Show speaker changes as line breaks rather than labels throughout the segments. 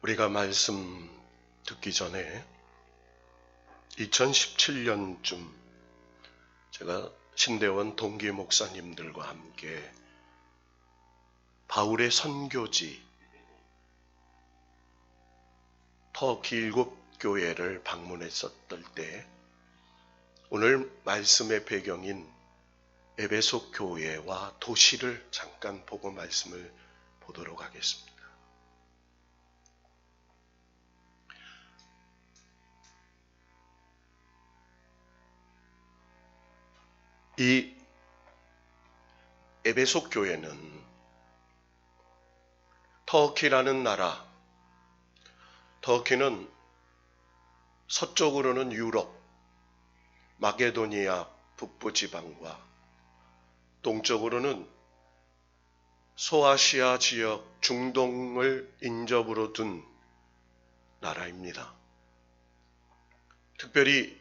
우리가 말씀 듣기 전에 2017년쯤 제가 신대원 동기 목사님들과 함께 바울의 선교지 터키 7교회를 방문했었을 때 오늘 말씀의 배경인 에베소 교회와 도시를 잠깐 보고 말씀을 보도록 하겠습니다. 이 에베소 교회는 터키라는 나라, 터키는 서쪽으로는 유럽, 마게도니아 북부 지방과 동쪽으로는 소아시아 지역 중동을 인접으로 둔 나라입니다. 특별히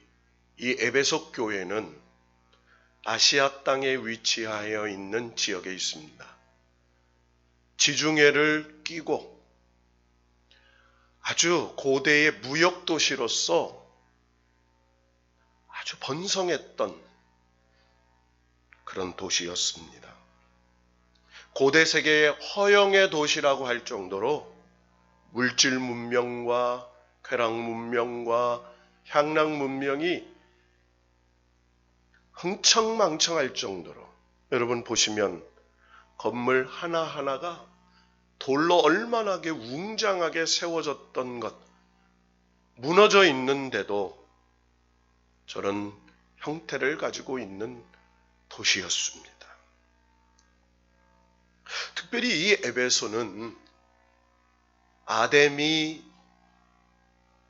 이 에베소 교회는 아시아 땅에 위치하여 있는 지역에 있습니다. 지중해를 끼고 아주 고대의 무역 도시로서 아주 번성했던 그런 도시였습니다. 고대 세계의 허영의 도시라고 할 정도로 물질 문명과 쾌락 문명과 향락 문명이 흥청망청할 정도로, 여러분 보시면 건물 하나하나가 돌로 얼마나게 웅장하게 세워졌던 것, 무너져 있는데도 저런 형태를 가지고 있는 도시였습니다. 특별히 이 에베소는 아데미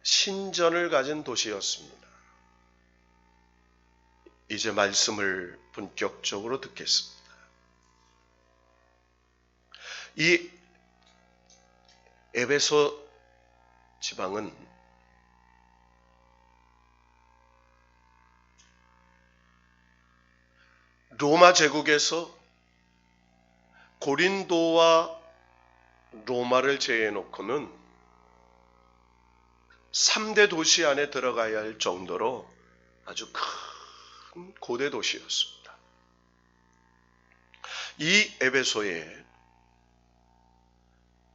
신전을 가진 도시였습니다. 이제 말씀을 본격적으로 듣겠습니다. 이 에베소 지방은 로마 제국에서 고린도와 로마를 제외해놓고는 3대 도시 안에 들어가야 할 정도로 아주 큰 고대 도시였습니다. 이 에베소에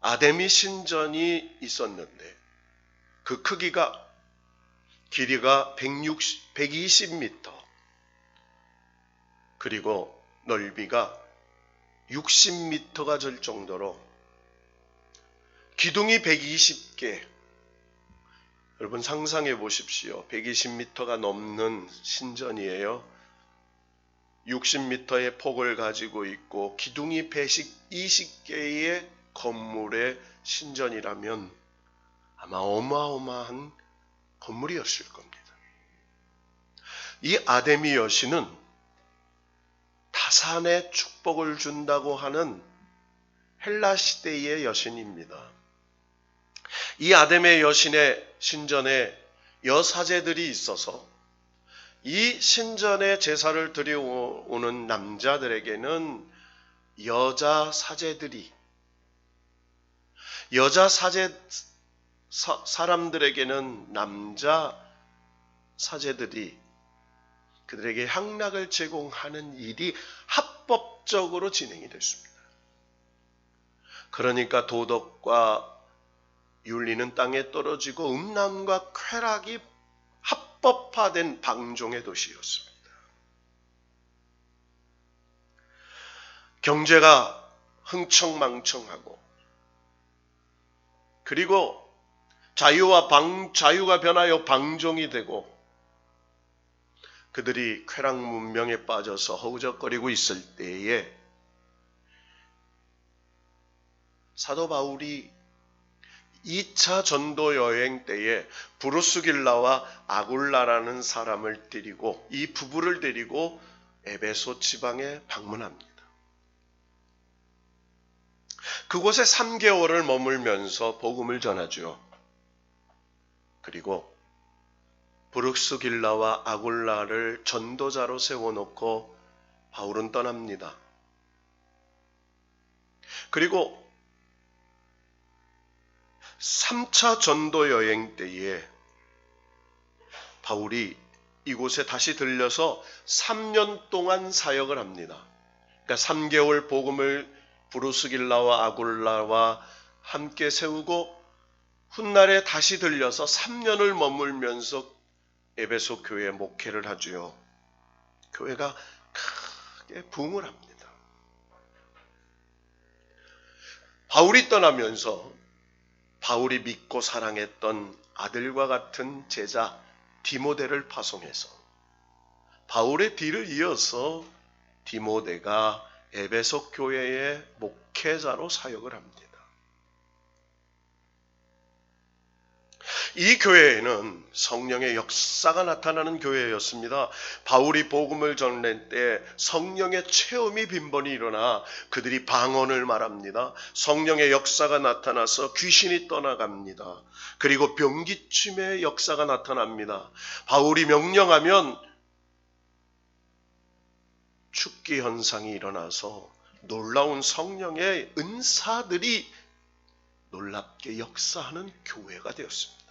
아데미 신전이 있었는데 그 크기가 길이가 120m 그리고 넓이가 60m가 될 정도로 기둥이 120개, 여러분 상상해 보십시오. 120m가 넘는 신전이에요. 60m의 폭을 가지고 있고 기둥이 120개의 건물의 신전이라면 아마 어마어마한 건물이었을 겁니다. 이 아데미 여신은 다산의 축복을 준다고 하는 헬라 시대의 여신입니다. 이 아데미 여신의 신전에 여사제들이 있어서 이 신전에 제사를 드려오는 남자들에게는 여자 사람들에게는 남자 사제들이 그들에게 향락을 제공하는 일이 합법적으로 진행이 됐습니다. 그러니까 도덕과 윤리는 땅에 떨어지고 음란과 쾌락이 합법화된 방종의 도시였습니다. 경제가 흥청망청하고 그리고 자유가 변하여 방종이 되고 그들이 쾌락 문명에 빠져서 허우적거리고 있을 때에 사도 바울이 2차 전도 여행 때에 브루스길라와 아굴라라는 사람을 데리고 이 부부를 데리고 에베소 지방에 방문합니다. 그곳에 3개월을 머물면서 복음을 전하죠. 그리고 브룩스길라와 아굴라를 전도자로 세워놓고 바울은 떠납니다. 그리고 3차 전도 여행 때에 바울이 이곳에 다시 들려서 3년 동안 사역을 합니다. 그러니까 3개월 복음을 브루스길라와 아굴라와 함께 세우고 훗날에 다시 들려서 3년을 머물면서 에베소 교회에 목회를 하지요. 교회가 크게 부흥을 합니다. 바울이 떠나면서 바울이 믿고 사랑했던 아들과 같은 제자 디모데를 파송해서 바울의 뒤를 이어서 디모데가 에베소 교회의 목회자로 사역을 합니다. 이 교회에는 성령의 역사가 나타나는 교회였습니다. 바울이 복음을 전할 때 성령의 체험이 빈번히 일어나 그들이 방언을 말합니다. 성령의 역사가 나타나서 귀신이 떠나갑니다. 그리고 병기침의 역사가 나타납니다. 바울이 명령하면 축기 현상이 일어나서 놀라운 성령의 은사들이 놀랍게 역사하는 교회가 되었습니다.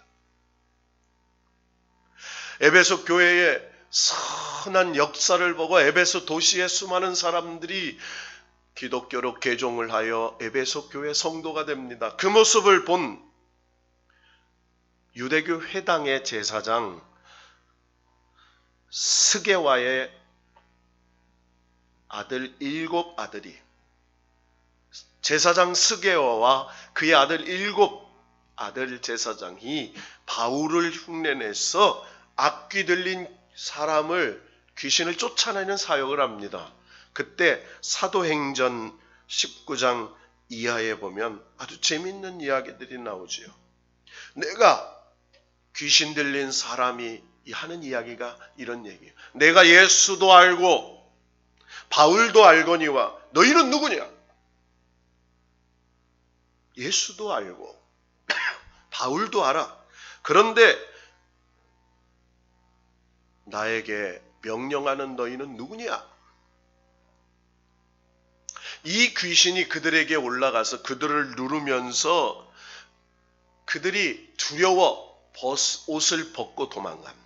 에베소 교회의 선한 역사를 보고 에베소 도시의 수많은 사람들이 기독교로 개종을 하여 에베소 교회 성도가 됩니다. 그 모습을 본 유대교 회당의 제사장 스게와의 아들 7아들이 제사장 스게와와 그의 아들 7아들 제사장이 바울을 흉내내서 악귀 들린 사람을 귀신을 쫓아내는 사역을 합니다. 그때 사도행전 19장 이하에 보면 아주 재밌는 이야기들이 나오지요. 내가 귀신 들린 사람이 하는 이야기가 이런 얘기예요. 내가 예수도 알고 바울도 알거니와 너희는 누구냐? 예수도 알고 바울도 알아. 그런데 나에게 명령하는 너희는 누구냐? 이 귀신이 그들에게 올라가서 그들을 누르면서 그들이 두려워 옷을 벗고 도망갑니다.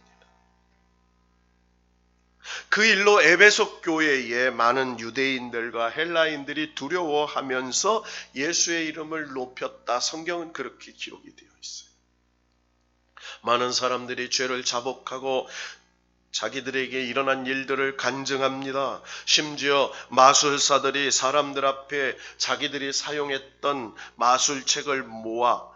그 일로 에베소 교회에 많은 유대인들과 헬라인들이 두려워하면서 예수의 이름을 높였다. 성경은 그렇게 기록이 되어 있어요. 많은 사람들이 죄를 자복하고 자기들에게 일어난 일들을 간증합니다. 심지어 마술사들이 사람들 앞에 자기들이 사용했던 마술책을 모아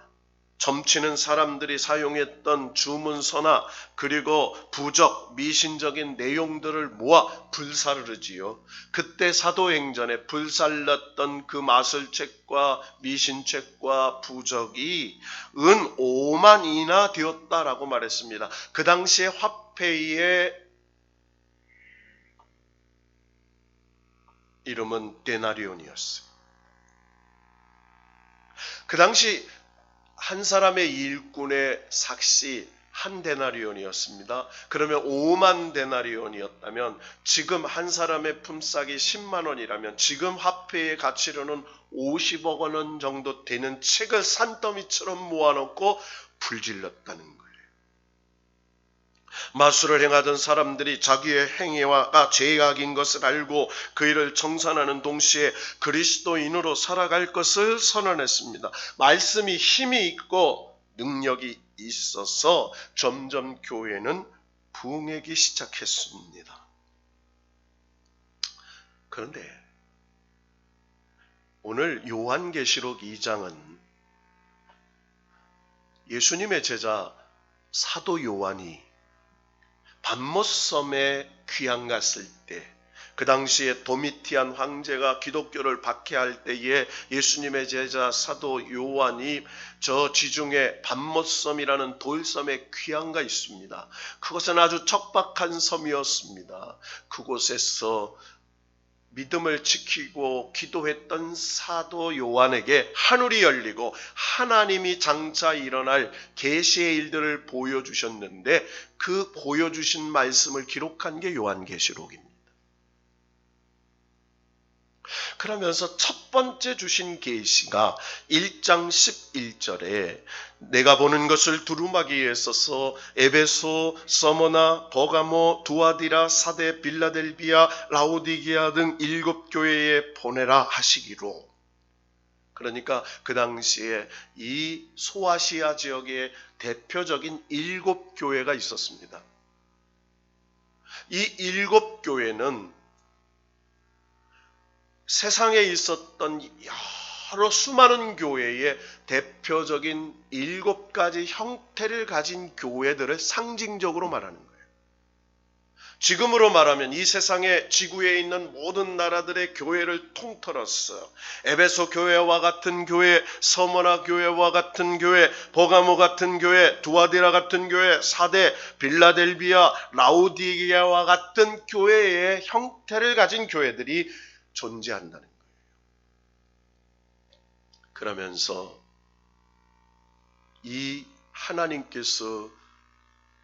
점치는 사람들이 사용했던 주문서나 그리고 부적, 미신적인 내용들을 모아 불사를 하지요. 그때 사도행전에 불살랐던 그 마술책과 미신책과 부적이 은 5만이나 되었다라고 말했습니다. 그 당시에 화폐의 이름은 데나리온이었어요. 그 당시 한 사람의 일꾼의 삭시 한 데나리온이었습니다. 그러면 5만 데나리온이었다면 지금 한 사람의 품삯이 10만 원이라면 지금 화폐의 가치로는 50억 원 정도 되는 책을 산더미처럼 모아놓고 불질렀다는 거예요. 마술을 행하던 사람들이 자기의 행위가 죄악인 것을 알고 그 일을 청산하는 동시에 그리스도인으로 살아갈 것을 선언했습니다. 말씀이 힘이 있고 능력이 있어서 점점 교회는 부흥하기 시작했습니다. 그런데 오늘 요한계시록 2장은 예수님의 제자 사도 요한이 밤못섬에 귀양 갔을 때, 그 당시에 도미티안 황제가 기독교를 박해할 때에 예수님의 제자 사도 요한이 저 지중해 밤못섬이라는 돌섬에 귀양가 있습니다. 그것은 아주 척박한 섬이었습니다. 그곳에서 믿음을 지키고 기도했던 사도 요한에게 하늘이 열리고 하나님이 장차 일어날 계시의 일들을 보여주셨는데 그 보여주신 말씀을 기록한 게 요한계시록입니다. 그러면서 첫 번째 주신 계시가 1장 11절에 내가 보는 것을 두루마기에 써서 에베소, 서머나, 버가모, 두아디라, 사데, 빌라델비아, 라오디게아 등 7교회에 보내라 하시기로. 그러니까 그 당시에 이 소아시아 지역에 대표적인 7교회가 있었습니다. 이 7교회는 세상에 있었던 여러 수많은 교회의 대표적인 7가지 형태를 가진 교회들을 상징적으로 말하는 거예요. 지금으로 말하면 이 세상의 지구에 있는 모든 나라들의 교회를 통틀었어요. 에베소 교회와 같은 교회, 서머나 교회와 같은 교회, 버가모 같은 교회, 두아디라 같은 교회, 사데, 빌라델비아, 라오디게아와 같은 교회의 형태를 가진 교회들이 존재한다는 거예요. 그러면서 이 하나님께서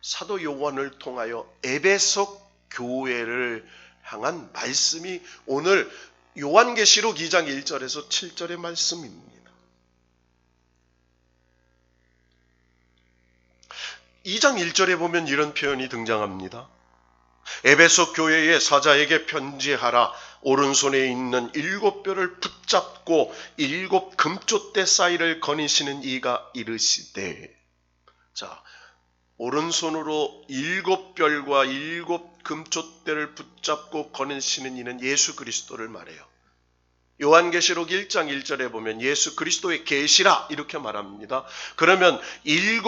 사도 요한을 통하여 에베소 교회를 향한 말씀이 오늘 요한계시록 2장 1절에서 7절의 말씀입니다. 2장 1절에 보면 이런 표현이 등장합니다. 에베소 교회의 사자에게 편지하라. 오른손에 있는 7뼈를 붙잡고 7 금촛대 사이를 거니시는 이가 이르시되. 자, 오른손으로 7뼈과 7 금촛대를 붙잡고 거니시는 이는 예수 그리스도를 말해요. 요한계시록 1장 1절에 보면 예수 그리스도의 계시라 이렇게 말합니다. 그러면 7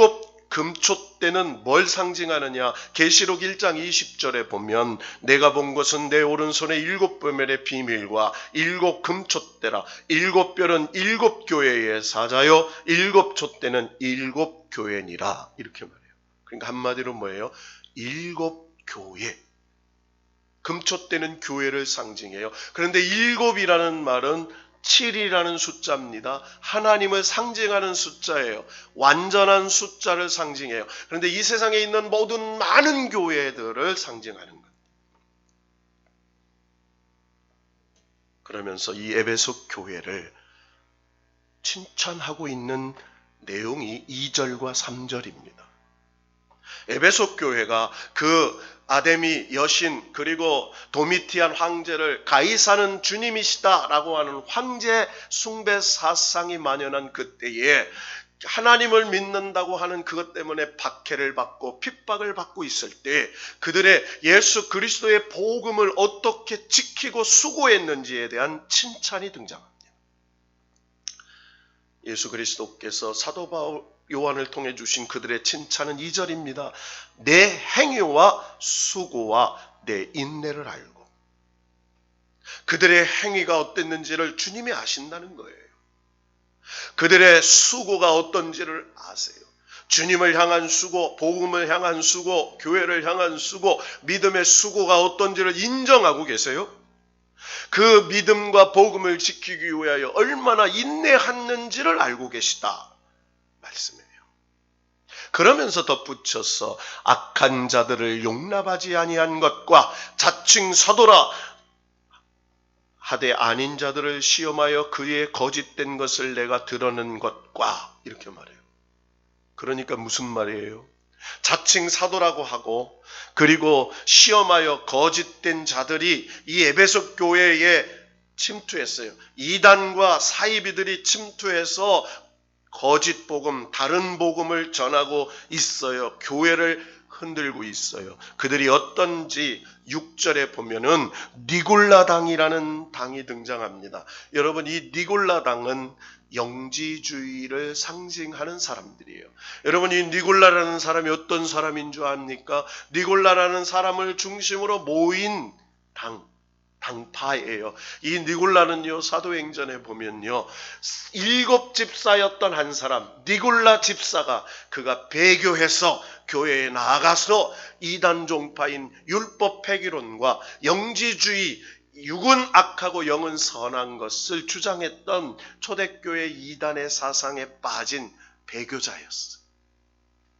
금촛대는 뭘 상징하느냐? 계시록 1장 20절에 보면 내가 본 것은 내 오른손에 7뼈의 비밀과 7 금촛대라. 7뼈는 7교회의 사자요 7 촛대는 7 교회니라 이렇게 말해요. 그러니까 한마디로 뭐예요? 7교회. 금촛대는 교회를 상징해요. 그런데 7이라는 말은 7이라는 숫자입니다. 하나님을 상징하는 숫자예요. 완전한 숫자를 상징해요. 그런데 이 세상에 있는 모든 많은 교회들을 상징하는 것. 그러면서 이 에베소 교회를 칭찬하고 있는 내용이 2절과 3절입니다. 에베소 교회가 그 아데미 여신 그리고 도미티안 황제를 가이사는 주님이시다라고 하는 황제 숭배 사상이 만연한 그때에 하나님을 믿는다고 하는 그것 때문에 박해를 받고 핍박을 받고 있을 때 그들의 예수 그리스도의 복음을 어떻게 지키고 수고했는지에 대한 칭찬이 등장합니다. 예수 그리스도께서 사도 바울 요한을 통해 주신 그들의 칭찬은 2절입니다. 내 행위와 수고와 내 인내를 알고. 그들의 행위가 어땠는지를 주님이 아신다는 거예요. 그들의 수고가 어떤지를 아세요. 주님을 향한 수고, 복음을 향한 수고, 교회를 향한 수고, 믿음의 수고가 어떤지를 인정하고 계세요. 그 믿음과 복음을 지키기 위하여 얼마나 인내했는지를 알고 계시다 말씀이에요. 그러면서 덧붙여서 악한 자들을 용납하지 아니한 것과 자칭 사도라 하되 아닌 자들을 시험하여 그의 거짓된 것을 내가 드러낸 것과 이렇게 말해요. 그러니까 무슨 말이에요? 자칭 사도라고 하고 그리고 시험하여 거짓된 자들이 이 에베소 교회에 침투했어요. 이단과 사이비들이 침투해서 거짓 복음, 다른 복음을 전하고 있어요. 교회를 흔들고 있어요. 그들이 어떤지 6절에 보면은 니골라당이라는 당이 등장합니다. 여러분, 이 니골라당은 영지주의를 상징하는 사람들이에요. 여러분, 이 니골라라는 사람이 어떤 사람인 줄 압니까? 니골라라는 사람을 중심으로 모인 당파예요. 이 니골라는요, 사도행전에 보면요, 7 집사였던 한 사람, 니골라 집사가 그가 배교해서 교회에 나아가서 이단 종파인 율법 폐기론과 영지주의, 육은 악하고 영은 선한 것을 주장했던 초대교회 이단의 사상에 빠진 배교자였어요.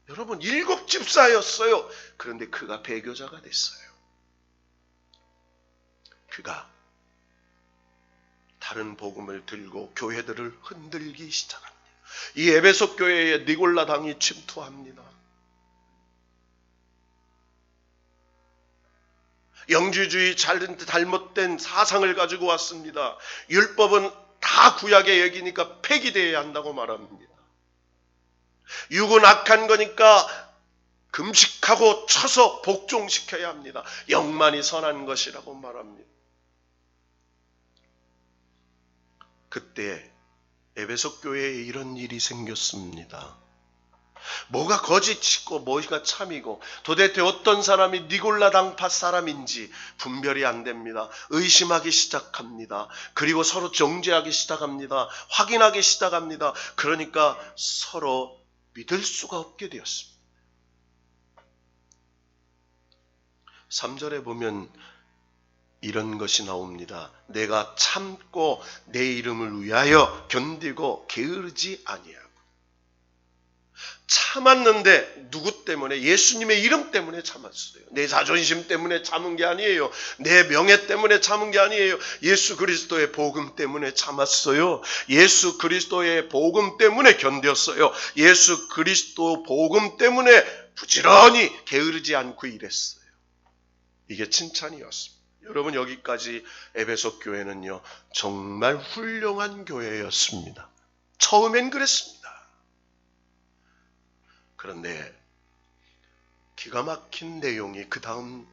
여러분, 7 집사였어요. 그런데 그가 배교자가 됐어요. 그가 다른 복음을 들고 교회들을 흔들기 시작합니다. 이 에베소 교회에 니골라당이 침투합니다. 영주주의 잘못된 사상을 가지고 왔습니다. 율법은 다 구약의 얘기니까 폐기되어야 한다고 말합니다. 육은 악한 거니까 금식하고 쳐서 복종시켜야 합니다. 영만이 선한 것이라고 말합니다. 그때 에베소 교회에 이런 일이 생겼습니다. 뭐가 거짓이고 뭐가 참이고 도대체 어떤 사람이 니골라당파 사람인지 분별이 안 됩니다. 의심하기 시작합니다. 그리고 서로 정죄하기 시작합니다. 확인하기 시작합니다. 그러니까 서로 믿을 수가 없게 되었습니다. 3절에 보면 이런 것이 나옵니다. 내가 참고 내 이름을 위하여 견디고 게으르지 아니하고. 참았는데 누구 때문에? 예수님의 이름 때문에 참았어요. 내 자존심 때문에 참은 게 아니에요. 내 명예 때문에 참은 게 아니에요. 예수 그리스도의 복음 때문에 참았어요. 예수 그리스도의 복음 때문에 견뎠어요. 예수 그리스도 복음 때문에 부지런히 게으르지 않고 일했어요. 이게 칭찬이었습니다. 여러분, 여기까지 에베소 교회는요, 정말 훌륭한 교회였습니다. 처음엔 그랬습니다. 그런데 기가 막힌 내용이 그 다음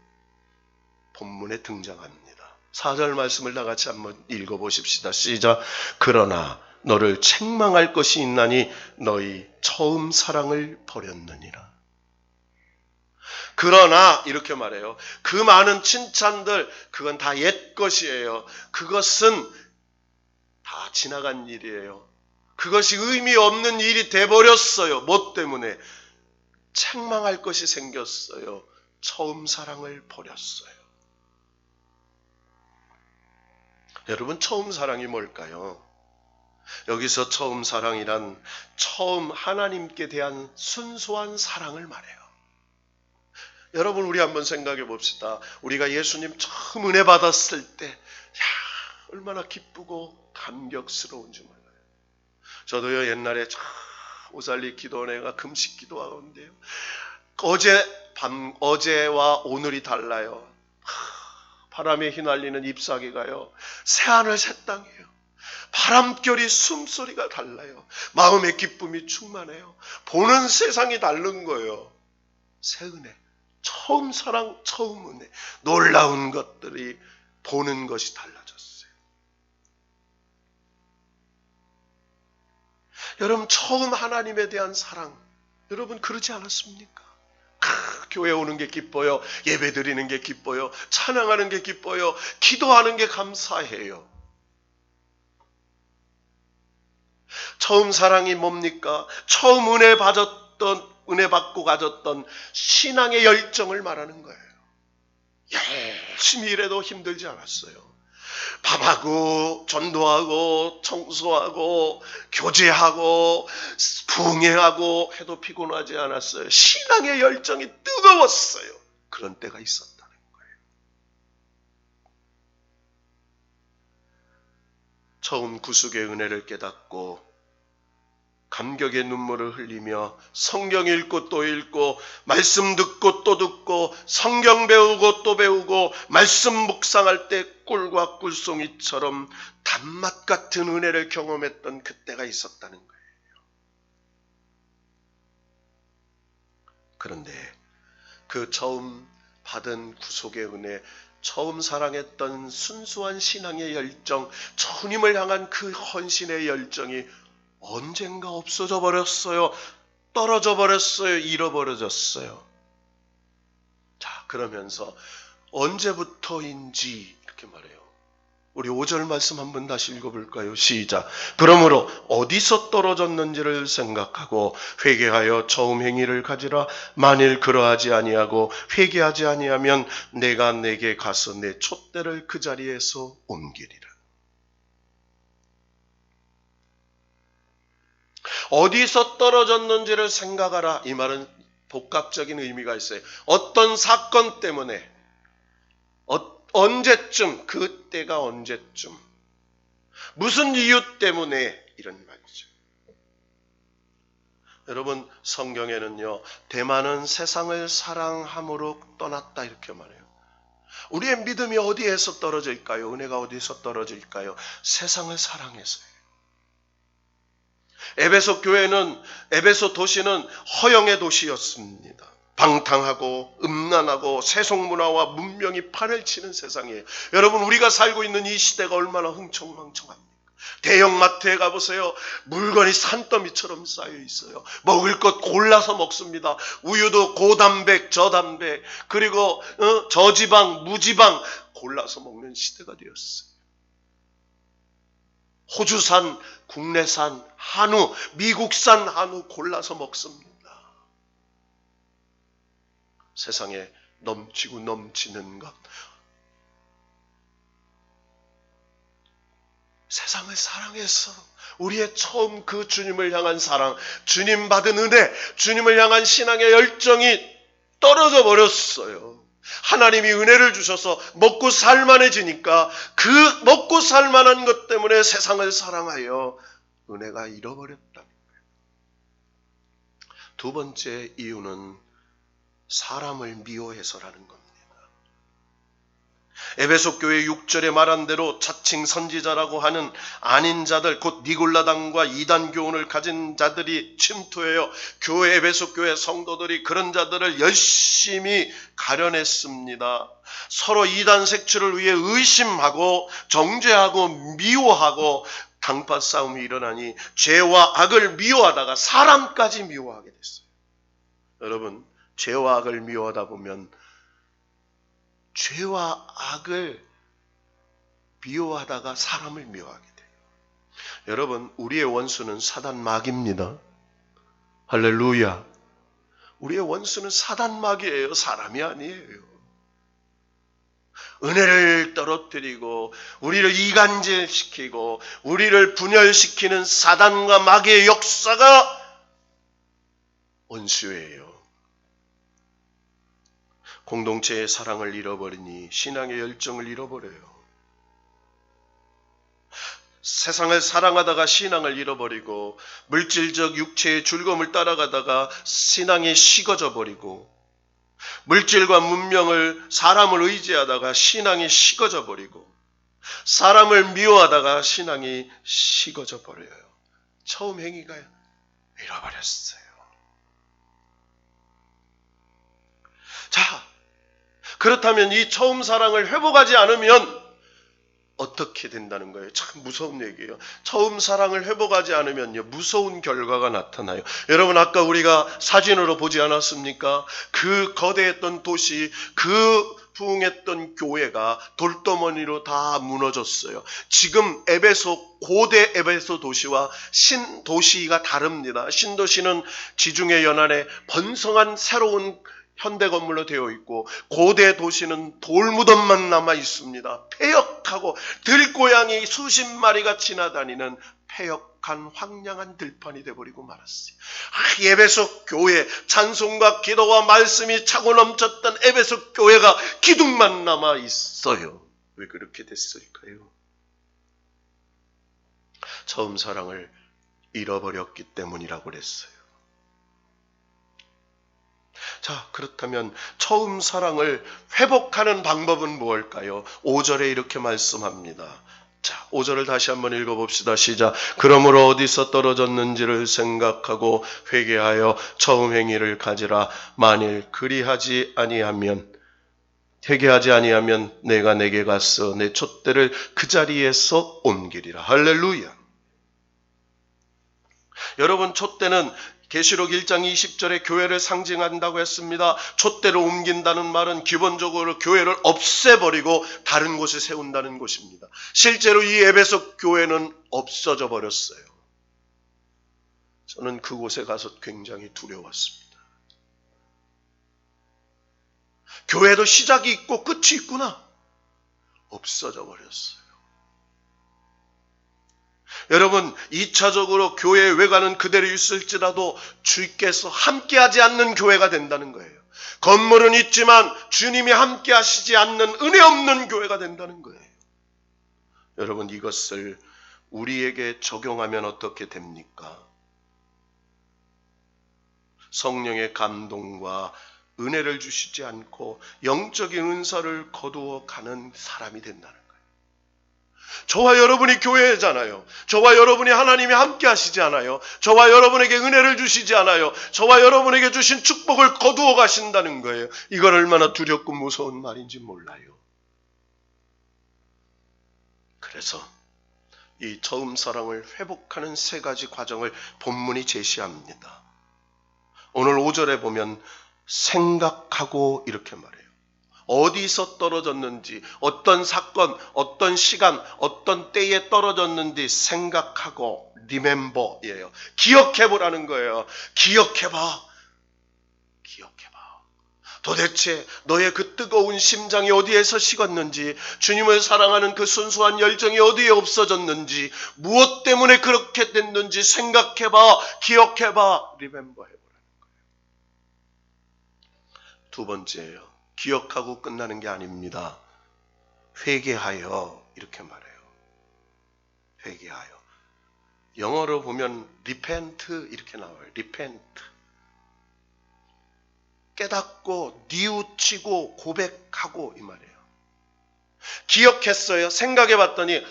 본문에 등장합니다. 4절 말씀을 다 같이 한번 읽어보십시다. 시작. 그러나 너를 책망할 것이 있나니 너희 처음 사랑을 버렸느니라. 그러나 이렇게 말해요. 그 많은 칭찬들, 그건 다 옛 것이에요. 그것은 다 지나간 일이에요. 그것이 의미 없는 일이 돼버렸어요. 뭐 때문에? 책망할 것이 생겼어요. 처음 사랑을 버렸어요. 여러분, 처음 사랑이 뭘까요? 여기서 처음 사랑이란 처음 하나님께 대한 순수한 사랑을 말해요. 여러분, 우리 한번 생각해 봅시다. 우리가 예수님 처음 은혜 받았을 때 얼마나 기쁘고 감격스러운지 몰라요. 저도요, 옛날에 오살리 기도원회가 금식 기도하는데요, 어제와 오늘이 달라요. 바람에 휘날리는 잎사귀가요, 새하늘 새 땅이에요. 바람결이 숨소리가 달라요. 마음의 기쁨이 충만해요. 보는 세상이 다른 거예요. 새 은혜, 처음 사랑, 처음 은혜, 놀라운 것들이 보는 것이 달라졌어요. 여러분, 처음 하나님에 대한 사랑, 여러분 그러지 않았습니까? 교회 오는 게 기뻐요. 예배 드리는 게 기뻐요. 찬양하는 게 기뻐요. 기도하는 게 감사해요. 처음 사랑이 뭡니까? 처음 은혜 받고 가졌던 신앙의 열정을 말하는 거예요. 열심히 일해도 힘들지 않았어요. 밥하고 전도하고 청소하고 교제하고 부흥회하고 해도 피곤하지 않았어요. 신앙의 열정이 뜨거웠어요. 그런 때가 있었다는 거예요. 처음 구속의 은혜를 깨닫고 감격의 눈물을 흘리며 성경 읽고 또 읽고 말씀 듣고 또 듣고 성경 배우고 또 배우고 말씀 묵상할 때 꿀과 꿀송이처럼 단맛 같은 은혜를 경험했던 그때가 있었다는 거예요. 그런데 그 처음 받은 구속의 은혜, 처음 사랑했던 순수한 신앙의 열정, 주님을 향한 그 헌신의 열정이 언젠가 없어져 버렸어요. 떨어져 버렸어요. 잃어버려졌어요. 자, 그러면서 언제부터인지 이렇게 말해요. 우리 5절 말씀 한번 다시 읽어볼까요? 시작. 그러므로 어디서 떨어졌는지를 생각하고 회개하여 처음 행위를 가지라. 만일 그러하지 아니하고 회개하지 아니하면 내가 내게 가서 내 촛대를 그 자리에서 옮기리라. 어디서 떨어졌는지를 생각하라. 이 말은 복합적인 의미가 있어요. 어떤 사건 때문에, 언제쯤, 그때가 언제쯤. 무슨 이유 때문에 이런 말이죠. 여러분, 성경에는요, 대만은 세상을 사랑함으로 떠났다 이렇게 말해요. 우리의 믿음이 어디에서 떨어질까요? 은혜가 어디에서 떨어질까요? 세상을 사랑해서요. 에베소 교회는, 에베소 도시는 허영의 도시였습니다. 방탕하고 음란하고 세속문화와 문명이 판을 치는 세상이에요. 여러분, 우리가 살고 있는 이 시대가 얼마나 흥청망청합니까? 대형마트에 가보세요. 물건이 산더미처럼 쌓여 있어요. 먹을 것 골라서 먹습니다. 우유도 고단백, 저단백, 그리고 저지방, 무지방 골라서 먹는 시대가 되었어요. 호주산, 국내산, 한우, 미국산 한우 골라서 먹습니다. 세상에 넘치고 넘치는 것. 세상을 사랑해서 우리의 처음 그 주님을 향한 사랑, 주님 받은 은혜, 주님을 향한 신앙의 열정이 떨어져 버렸어요. 하나님이 은혜를 주셔서 먹고 살만해지니까 그 먹고 살만한 것 때문에 세상을 사랑하여 은혜가 잃어버렸다는 거예요. 두 번째 이유는 사람을 미워해서라는 겁니다. 에베소 교회 6절에 말한 대로 자칭 선지자라고 하는 아닌 자들, 곧 니골라당과 이단 교훈을 가진 자들이 침투해요. 교회, 에베소 교회 성도들이 그런 자들을 열심히 가려냈습니다. 서로 이단 색출을 위해 의심하고 정죄하고 미워하고 강파 싸움이 일어나니 죄와 악을 미워하다가 사람까지 미워하게 됐어요. 여러분, 죄와 악을 미워하다 보면 죄와 악을 미워하다가 사람을 미워하게 돼요. 여러분, 우리의 원수는 사단 마귀입니다. 할렐루야. 우리의 원수는 사단 마귀예요. 사람이 아니에요. 은혜를 떨어뜨리고 우리를 이간질시키고 우리를 분열시키는 사단과 마귀의 역사가 원수예요. 공동체의 사랑을 잃어버리니 신앙의 열정을 잃어버려요. 세상을 사랑하다가 신앙을 잃어버리고 물질적 육체의 즐거움을 따라가다가 신앙이 식어져 버리고 물질과 문명을 사람을 의지하다가 신앙이 식어져 버리고 사람을 미워하다가 신앙이 식어져 버려요. 처음 행위가 잃어버렸어요. 자, 그렇다면 이 처음 사랑을 회복하지 않으면 어떻게 된다는 거예요? 참 무서운 얘기예요. 처음 사랑을 회복하지 않으면요, 무서운 결과가 나타나요. 여러분, 아까 우리가 사진으로 보지 않았습니까? 그 거대했던 도시, 그 부흥했던 교회가 돌덩어리로 다 무너졌어요. 지금 에베소, 고대 에베소 도시와 신도시가 다릅니다. 신도시는 지중해 연안에 번성한 새로운 현대 건물로 되어 있고 고대 도시는 돌무덤만 남아 있습니다. 폐역하고 들고양이 수십 마리가 지나다니는 폐역한 황량한 들판이 되어버리고 말았어요. 에베소 교회, 찬송과 기도와 말씀이 차고 넘쳤던 에베소 교회가 기둥만 남아 있어요. 왜 그렇게 됐을까요? 처음 사랑을 잃어버렸기 때문이라고 그랬어요. 자, 그렇다면 처음 사랑을 회복하는 방법은 무엇일까요? 5절에 이렇게 말씀합니다. 자, 5절을 다시 한번 읽어봅시다. 시작. 그러므로 어디서 떨어졌는지를 생각하고 회개하여 처음 행위를 가지라. 만일 그리하지 아니하면, 회개하지 아니하면 내가 내게 가서 내 촛대를 그 자리에서 옮기리라. 할렐루야. 여러분, 촛대는 계시록 1장 20절에 교회를 상징한다고 했습니다. 촛대를 옮긴다는 말은 기본적으로 교회를 없애버리고 다른 곳에 세운다는 것입니다. 실제로 이 에베소 교회는 없어져 버렸어요. 저는 그곳에 가서 굉장히 두려웠습니다. 교회도 시작이 있고 끝이 있구나. 없어져 버렸어요. 여러분, 2차적으로 교회 외관은 그대로 있을지라도 주께서 함께하지 않는 교회가 된다는 거예요. 건물은 있지만 주님이 함께하시지 않는 은혜 없는 교회가 된다는 거예요. 여러분, 이것을 우리에게 적용하면 어떻게 됩니까? 성령의 감동과 은혜를 주시지 않고 영적인 은사를 거두어 가는 사람이 된다는 거예요. 저와 여러분이 교회잖아요. 저와 여러분이 하나님이 함께 하시지 않아요. 저와 여러분에게 은혜를 주시지 않아요. 저와 여러분에게 주신 축복을 거두어 가신다는 거예요. 이걸 얼마나 두렵고 무서운 말인지 몰라요. 그래서 이 처음 사랑을 회복하는 세 가지 과정을 본문이 제시합니다. 오늘 5절에 보면 생각하고 이렇게 말해요. 어디서 떨어졌는지, 어떤 사건, 어떤 시간, 어떤 때에 떨어졌는지 생각하고 remember이에요. 기억해보라는 거예요. 기억해봐. 도대체 너의 그 뜨거운 심장이 어디에서 식었는지, 주님을 사랑하는 그 순수한 열정이 어디에 없어졌는지, 무엇 때문에 그렇게 됐는지 생각해봐, 기억해봐, remember 해보라는 거예요. 두 번째예요. 기억하고 끝나는 게 아닙니다. 회개하여 이렇게 말해요. 회개하여. 영어로 보면 repent 이렇게 나와요. repent. 깨닫고 뉘우치고 고백하고 이 말이에요. 기억했어요. 생각해 봤더니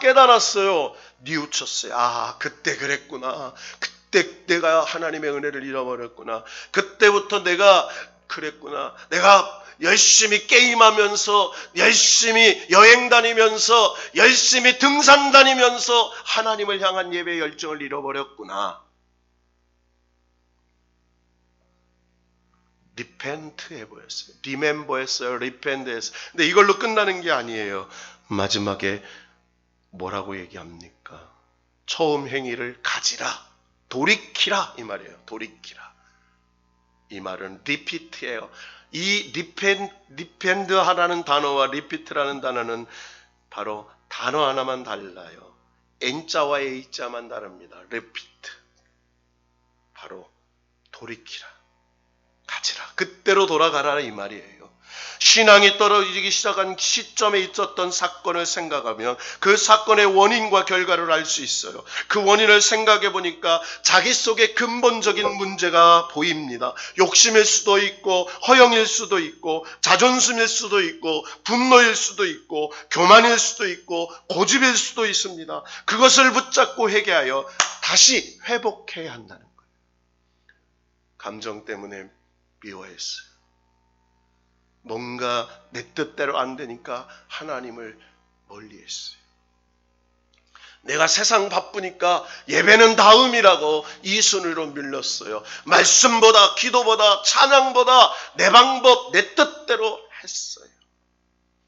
깨달았어요. 뉘우쳤어요. 그때 그랬구나. 그때 내가 하나님의 은혜를 잃어버렸구나. 그때부터 내가 그랬구나. 내가 열심히 게임하면서, 열심히 여행 다니면서, 열심히 등산 다니면서 하나님을 향한 예배의 열정을 잃어버렸구나. repent 해보였어요. remember 했어요. repent 했어요. 근데 이걸로 끝나는 게 아니에요. 마지막에 뭐라고 얘기합니까? 처음 행위를 가지라. 돌이키라. 이 말이에요. 돌이키라. 이 말은 repeat예요. 이 repent 하라는 단어와 repeat라는 단어는 바로 단어 하나만 달라요. N자와 A자만 다릅니다. repeat. 바로 돌이키라. 가지라. 그때로 돌아가라 이 말이에요. 신앙이 떨어지기 시작한 시점에 있었던 사건을 생각하면 그 사건의 원인과 결과를 알 수 있어요. 그 원인을 생각해 보니까 자기 속에 근본적인 문제가 보입니다. 욕심일 수도 있고, 허영일 수도 있고, 자존심일 수도 있고, 분노일 수도 있고, 교만일 수도 있고, 고집일 수도 있습니다. 그것을 붙잡고 회개하여 다시 회복해야 한다는 거예요. 감정 때문에 미워했어요. 뭔가 내 뜻대로 안 되니까 하나님을 멀리했어요. 내가 세상 바쁘니까 예배는 다음이라고 이 순위로 밀렸어요. 말씀보다, 기도보다, 찬양보다 내 방법, 내 뜻대로 했어요.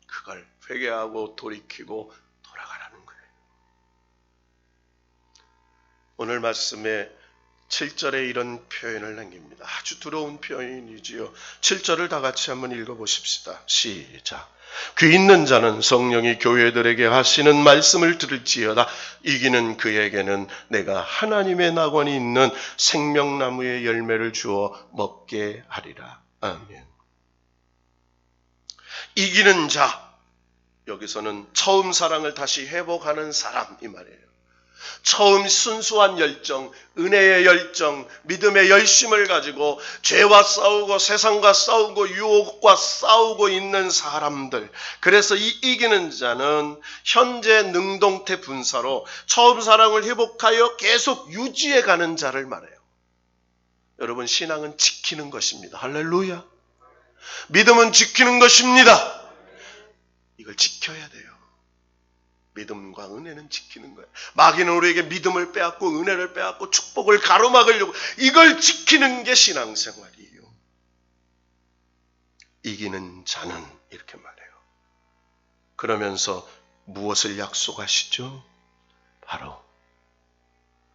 그걸 회개하고 돌이키고 돌아가라는 거예요. 오늘 말씀에 7절에 이런 표현을 남깁니다. 아주 두려운 표현이지요. 7절을 다 같이 한번 읽어보십시다. 시작. 귀 있는 자는 성령이 교회들에게 하시는 말씀을 들을지어다. 이기는 그에게는 내가 하나님의 낙원이 있는 생명나무의 열매를 주어 먹게 하리라. 아멘. 이기는 자, 여기서는 처음 사랑을 다시 회복하는 사람 이 말이에요. 처음 순수한 열정, 은혜의 열정, 믿음의 열심을 가지고 죄와 싸우고 세상과 싸우고 유혹과 싸우고 있는 사람들. 그래서 이 이기는 자는 현재 능동태 분사로 처음 사랑을 회복하여 계속 유지해가는 자를 말해요. 여러분, 신앙은 지키는 것입니다. 할렐루야. 믿음은 지키는 것입니다. 이걸 지켜야 돼요. 믿음과 은혜는 지키는 거예요. 마귀는 우리에게 믿음을 빼앗고 은혜를 빼앗고 축복을 가로막으려고 이걸 지키는 게 신앙생활이에요. 이기는 자는 이렇게 말해요. 그러면서 무엇을 약속하시죠? 바로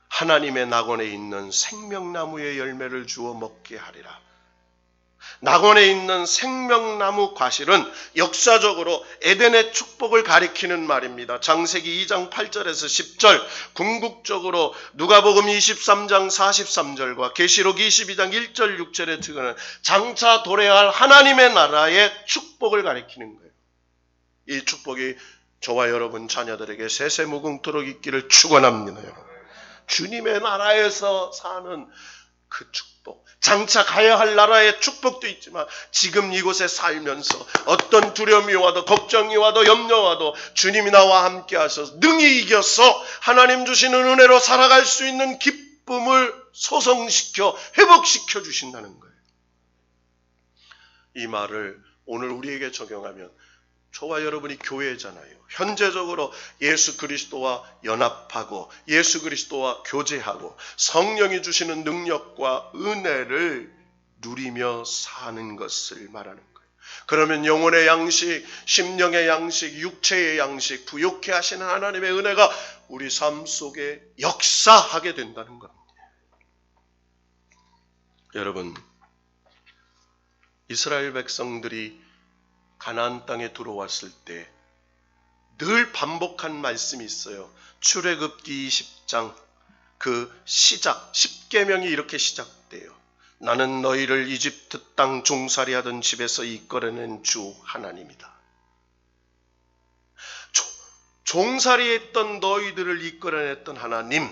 하나님의 낙원에 있는 생명나무의 열매를 주어 먹게 하리라. 낙원에 있는 생명나무 과실은 역사적으로 에덴의 축복을 가리키는 말입니다. 창세기 2장 8절에서 10절, 궁극적으로 누가복음 23장 43절과 계시록 22장 1절 6절에 들어가는 장차 도래할 하나님의 나라의 축복을 가리키는 거예요. 이 축복이 저와 여러분 자녀들에게 세세무궁토록 있기를 축원합니다. 주님의 나라에서 사는 그 축복, 장차 가야 할 나라의 축복도 있지만 지금 이곳에 살면서 어떤 두려움이 와도 걱정이 와도 염려가 와도 주님이 나와 함께 하셔서 능히 이겨서 하나님 주시는 은혜로 살아갈 수 있는 기쁨을 소성시켜 회복시켜 주신다는 거예요. 이 말을 오늘 우리에게 적용하면 저와 여러분이 교회잖아요. 현재적으로 예수 그리스도와 연합하고 예수 그리스도와 교제하고 성령이 주시는 능력과 은혜를 누리며 사는 것을 말하는 거예요. 그러면 영혼의 양식, 심령의 양식, 육체의 양식, 부욕케 하시는 하나님의 은혜가 우리 삶 속에 역사하게 된다는 겁니다. 여러분, 이스라엘 백성들이 가나안 땅에 들어왔을 때 늘 반복한 말씀이 있어요. 출애굽기 20장 그 시작 10계명이 이렇게 시작돼요. 나는 너희를 이집트 땅 종살이하던 집에서 이끌어낸 주 하나님이다. 종살이했던 너희들을 이끌어냈던 하나님,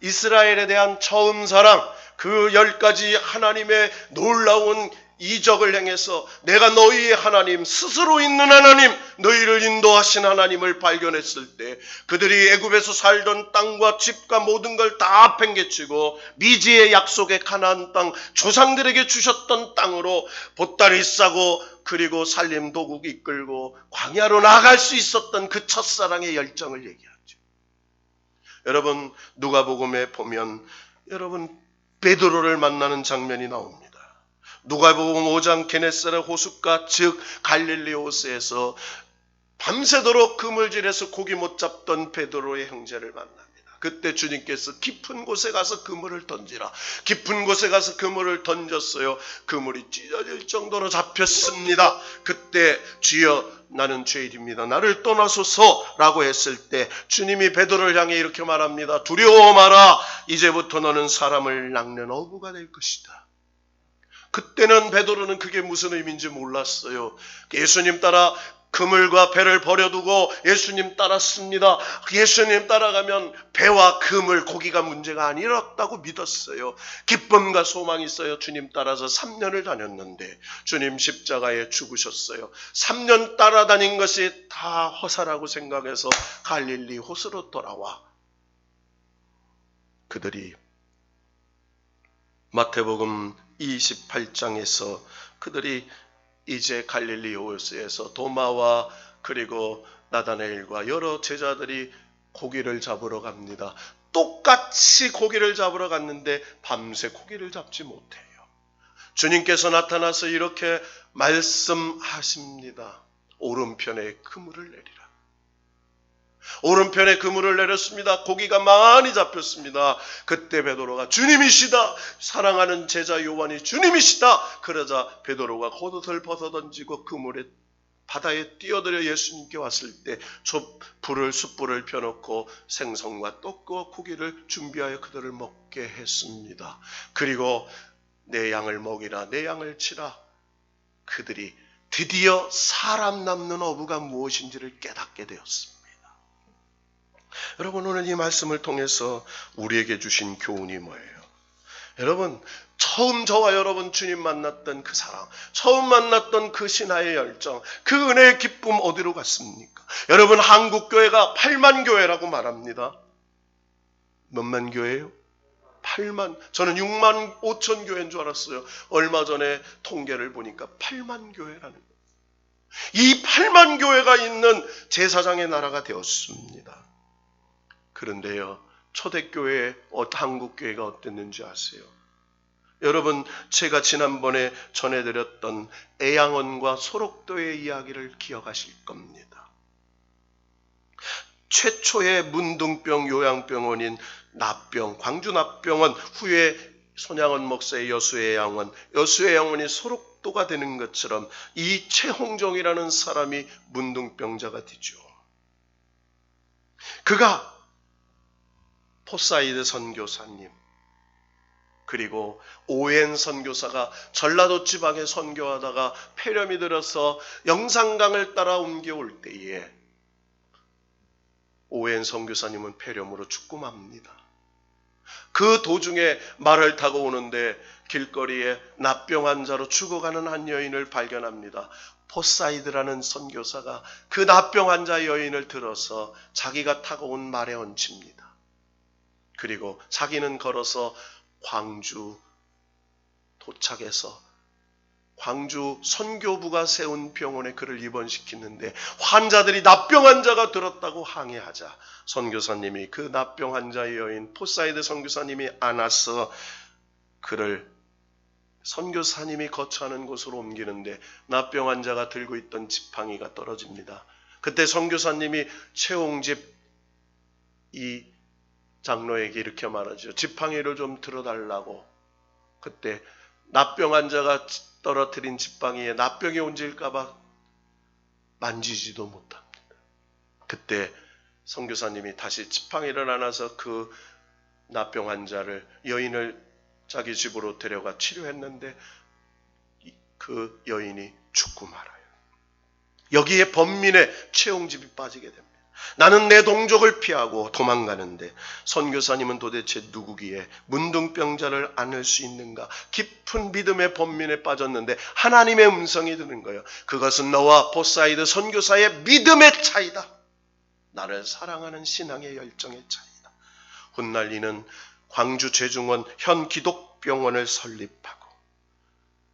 이스라엘에 대한 처음 사랑, 그 10가지 하나님의 놀라운 이적을 행해서 내가 너희의 하나님, 스스로 있는 하나님, 너희를 인도하신 하나님을 발견했을 때 그들이 애굽에서 살던 땅과 집과 모든 걸 다 팽개치고 미지의 약속의 가나안 땅, 조상들에게 주셨던 땅으로 보따리 싸고 그리고 살림 도구 이끌고 광야로 나아갈 수 있었던 그 첫사랑의 열정을 얘기하죠. 여러분, 누가복음에 보면 여러분 베드로를 만나는 장면이 나옵니다. 누가복음 5장 게네사렛 호숫가 즉 갈릴리 호수에서 밤새도록 그물질에서 고기 못 잡던 베드로의 형제를 만납니다. 그때 주님께서 깊은 곳에 가서 그물을 던지라. 깊은 곳에 가서 그물을 던졌어요. 그물이 찢어질 정도로 잡혔습니다. 그때 주여 나는 죄인입니다. 나를 떠나소서라고 했을 때 주님이 베드로를 향해 이렇게 말합니다. 두려워 마라. 이제부터 너는 사람을 낚는 어부가 될 것이다. 그때는 베드로는 그게 무슨 의미인지 몰랐어요. 예수님 따라 그물과 배를 버려두고 예수님 따랐습니다. 예수님 따라가면 배와 그물, 고기가 문제가 아니었다고 믿었어요. 기쁨과 소망이 있어요. 주님 따라서 3년을 다녔는데 주님 십자가에 죽으셨어요. 3년 따라다닌 것이 다 허사라고 생각해서 갈릴리 호수로 돌아와 그들이 마태복음 28장에서 그들이 이제 갈릴리 호수에서 도마와 그리고 나다나엘과 여러 제자들이 고기를 잡으러 갑니다. 똑같이 고기를 잡으러 갔는데 밤새 고기를 잡지 못해요. 주님께서 나타나서 이렇게 말씀하십니다. 오른편에 그물을 내리라. 오른편에 그물을 내렸습니다. 고기가 많이 잡혔습니다. 그때 베드로가 주님이시다. 사랑하는 제자 요한이 주님이시다. 그러자 베드로가 겉옷을 벗어던지고 그물에 바다에 뛰어들어 예수님께 왔을 때 숯불을 펴놓고 생선과 떡과 고기를 준비하여 그들을 먹게 했습니다. 그리고 내 양을 먹이라, 내 양을 치라. 그들이 드디어 사람 남는 어부가 무엇인지를 깨닫게 되었습니다. 여러분, 오늘 이 말씀을 통해서 우리에게 주신 교훈이 뭐예요? 여러분, 처음 저와 여러분 주님 만났던 그 사랑, 처음 만났던 그 신화의 열정, 그 은혜의 기쁨 어디로 갔습니까? 여러분, 한국교회가 8만 교회라고 말합니다. 몇만 교회예요? 8만. 저는 6만 5천 교회인 줄 알았어요. 얼마 전에 통계를 보니까 8만 교회라는 거예요. 이 8만 교회가 있는 제사장의 나라가 되었습니다. 그런데요, 초대교회, 한국교회가 어땠는지 아세요? 여러분, 제가 지난번에 전해드렸던 애양원과 소록도의 이야기를 기억하실 겁니다. 최초의 문둥병 요양병원인 납병, 광주 납병원, 후에 손양원 목사의 여수의 양원, 여수의 양원이 소록도가 되는 것처럼 이 최홍종이라는 사람이 문둥병자가 되죠. 그가 포사이드 선교사님, 그리고 오웬 선교사가 전라도 지방에 선교하다가 폐렴이 들어서 영산강을 따라 옮겨올 때에 오웬 선교사님은 폐렴으로 죽고 맙니다. 그 도중에 말을 타고 오는데 길거리에 납병 환자로 죽어가는 한 여인을 발견합니다. 포사이드라는 선교사가 그 납병 환자 여인을 들어서 자기가 타고 온 말에 얹힙니다. 그리고 자기는 걸어서 광주 도착해서 광주 선교부가 세운 병원에 그를 입원시키는데 환자들이 납병 환자가 들었다고 항의하자 선교사님이 그 납병 환자의 여인 포사이드 선교사님이 안아서 그를 선교사님이 거처하는 곳으로 옮기는데 납병 환자가 들고 있던 지팡이가 떨어집니다. 그때 선교사님이 최홍집 이 장로에게 이렇게 말하죠. 지팡이를 좀 들어달라고. 그때 납병 환자가 떨어뜨린 지팡이에 납병이 옮질까봐 만지지도 못합니다. 그때 선교사님이 다시 지팡이를 안아서 그 납병 환자를 여인을 자기 집으로 데려가 치료했는데 그 여인이 죽고 말아요. 여기에 범민의 최홍집이 빠지게 됩니다. 나는 내 동족을 피하고 도망가는데 선교사님은 도대체 누구기에 문둥병자를 안을 수 있는가? 깊은 믿음의 범민에 빠졌는데 하나님의 음성이 드는 거예요. 그것은 너와 포사이드 선교사의 믿음의 차이다. 나를 사랑하는 신앙의 열정의 차이다. 훗날 이는 광주 제중원 현 기독병원을 설립하고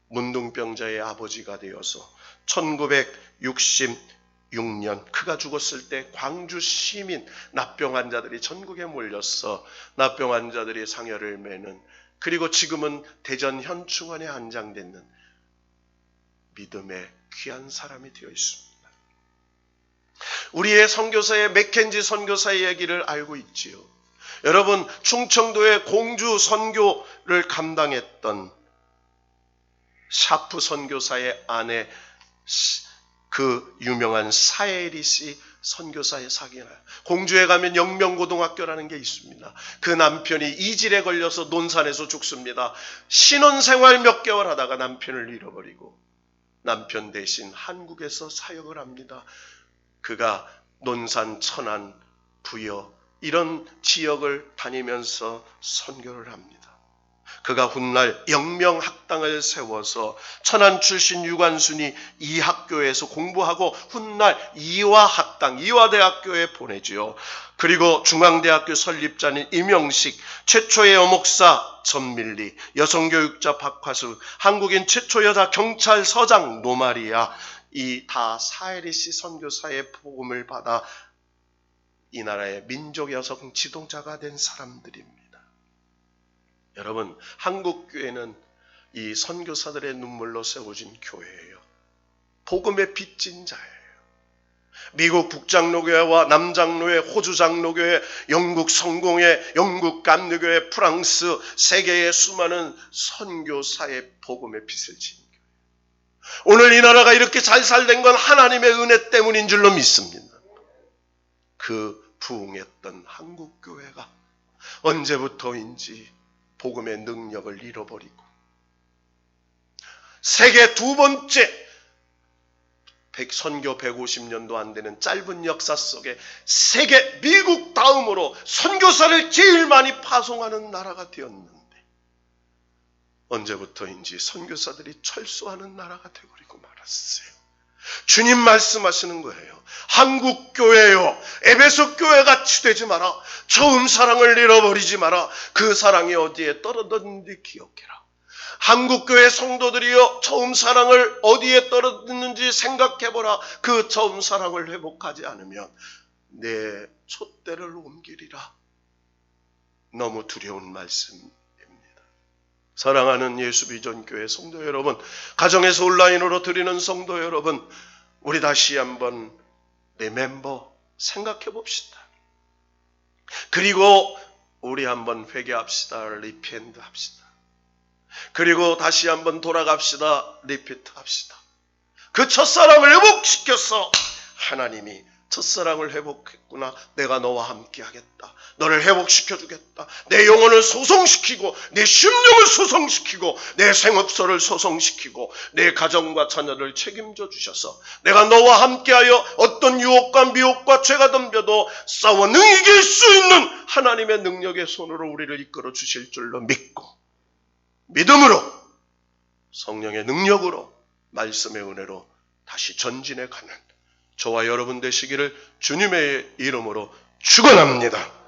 문둥병자의 아버지가 되어서 1966년 그가 죽었을 때 광주 시민 납병 환자들이 전국에 몰렸어 납병 환자들이 상여를 매는 그리고 지금은 대전 현충원에 안장되는 믿음의 귀한 사람이 되어 있습니다. 우리의 선교사의 맥켄지 선교사의 얘기를 알고 있지요. 여러분 충청도의 공주 선교를 감당했던 샤프 선교사의 아내 그 유명한 사에리시 선교사의 사기나요. 공주에 가면 영명고등학교라는 게 있습니다. 그 남편이 이질에 걸려서 논산에서 죽습니다. 신혼생활 몇 개월 하다가 남편을 잃어버리고 남편 대신 한국에서 사역을 합니다. 그가 논산, 천안, 부여 이런 지역을 다니면서 선교를 합니다. 그가 훗날 영명학당을 세워서 천안 출신 유관순이 이 학교에서 공부하고 훗날 이화학당, 이화대학교에 보내지요. 그리고 중앙대학교 설립자인 임영식, 최초의 여목사 전밀리, 여성교육자 박화수, 한국인 최초 여자 경찰서장 노마리아, 이 다 사에리시 선교사의 복음을 받아 이 나라의 민족 여성 지도자가 된 사람들입니다. 여러분, 한국교회는 이 선교사들의 눈물로 세워진 교회예요. 복음의 빚진 자예요. 미국 북장로교회와 남장로회, 호주장로교회, 영국 성공회, 영국 감리교회, 프랑스, 세계의 수많은 선교사의 복음의 빚을 진 교회. 오늘 이 나라가 이렇게 잘 살된 건 하나님의 은혜 때문인 줄로 믿습니다. 그 부흥했던 한국교회가 언제부터인지 복음의 능력을 잃어버리고 세계 두 번째 선교 150년도 안 되는 짧은 역사 속에 세계 미국 다음으로 선교사를 제일 많이 파송하는 나라가 되었는데 언제부터인지 선교사들이 철수하는 나라가 되어버리고 말았어요. 주님 말씀하시는 거예요. 한국교회요, 에베소 교회같이 되지 마라. 처음 사랑을 잃어버리지 마라. 그 사랑이 어디에 떨어졌는지 기억해라. 한국교회 성도들이여, 처음 사랑을 어디에 떨어졌는지 생각해보라. 그 처음 사랑을 회복하지 않으면 내 촛대를 옮기리라. 너무 두려운 말씀입니다. 사랑하는 예수비전교회 성도 여러분, 가정에서 온라인으로 드리는 성도 여러분, 우리 다시 한번 리멤버 생각해 봅시다. 그리고 우리 한번 회개합시다. 리펜트 합시다. 그리고 다시 한번 돌아갑시다. 리피트 합시다. 그 첫사랑을 회복시켜서 하나님이 첫사랑을 회복했구나. 내가 너와 함께 하겠다. 너를 회복시켜 주겠다. 내 영혼을 소성시키고 내 심령을 소성시키고 내 생업소를 소성시키고 내 가정과 자녀를 책임져 주셔서 내가 너와 함께하여 어떤 유혹과 미혹과 죄가 덤벼도 싸워 능히 이길 수 있는 하나님의 능력의 손으로 우리를 이끌어 주실 줄로 믿고 믿음으로 성령의 능력으로 말씀의 은혜로 다시 전진해 가는 저와 여러분 되시기를 주님의 이름으로 축원합니다.